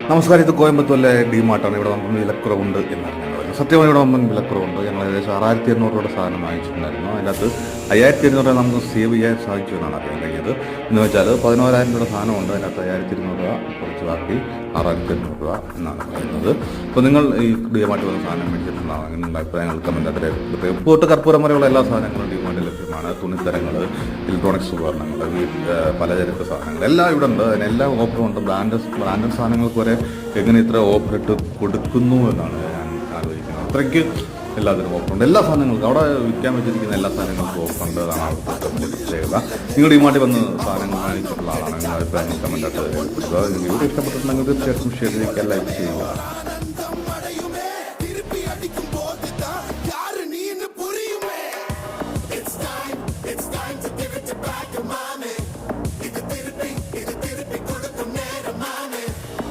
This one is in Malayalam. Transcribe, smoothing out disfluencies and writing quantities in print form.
നമസ്കാരം, ഇത് കോയമ്പത്തൂരിലെ ഡിമാർട്ടാണ്. ഇവിടെ വമ്പൻ വിലക്കുറവുണ്ട് എന്നാണ് ഞങ്ങൾ പറയുന്നത്. സത്യമായി ഇവിടെ വമ്പൻ വിലക്കുറവുണ്ട്. ഞങ്ങൾ ഏകദേശം 6200 രൂപയുടെ സാധനം വാങ്ങിച്ചിട്ടുണ്ടായിരുന്നു. അതിനകത്ത് 5200 രൂപ നമുക്ക് സേവ് ചെയ്യാൻ സാധിച്ചു എന്നാണ് അറിയാൻ കഴിഞ്ഞത്. എന്ന് വെച്ചാൽ 11000 രൂപയുടെ സാധനമുണ്ട്, അതിനകത്ത് 5200 രൂപ കുറച്ച് ബാക്കി 6800 രൂപ എന്നാണ് പറയുന്നത്. അപ്പോൾ നിങ്ങൾ ഈ ഡിമാർട്ട് വന്ന സാധനം മേടിച്ചിട്ടുണ്ടാകും. അങ്ങനെ നിങ്ങളുടെ അഭിപ്രായങ്ങൾ കമൻറ്റ് അതിൽ ഉപ്പോട്ട് കർപ്പൂരം വരെയുള്ള എല്ലാ സാധനങ്ങളും ഡിമാർട്ടിൽ ലഭ്യമാണ്. തുണിത്തരങ്ങൾ, ഇലക്ട്രോണിക്സ് ഉപകരണങ്ങൾ, പലചരക്ക് സാധനങ്ങൾ എല്ലാം ഇവിടെ ഉണ്ട്. അതിനെല്ലാം ഓഫറും ഉണ്ട്. ബ്രാൻഡഡ് സാധനങ്ങൾക്ക് വരെ എങ്ങനെ ഇത്ര ഓഫർ ഇട്ട് കൊടുക്കുന്നു എന്നാണ് ഞാൻ ആലോചിക്കുന്നത്. അത്രയ്ക്ക് എല്ലാത്തിനും ഓഫറുണ്ട്. എല്ലാ സാധനങ്ങൾക്കും അവിടെ വിൽക്കാൻ വെച്ചിരിക്കുന്ന എല്ലാ സാധനങ്ങൾക്കും ഓഫറുണ്ട്. അതാണ് അവിടുത്തെ വലിയ പ്രത്യേകത. നിങ്ങൾ ഈ മാറ്റി വന്ന് സാധനങ്ങൾ വാങ്ങിച്ചിട്ടുള്ള ആളാണ്. നിങ്ങളുടെ അഭിപ്രായങ്ങൾ കമൻറ്റായിട്ട് വീഡിയോ ഇഷ്ടപ്പെട്ടിട്ടുണ്ടെങ്കിൽ തീർച്ചയായിട്ടും ഷെയർ ചെയ്യുക, ലൈക്ക് ചെയ്യുക.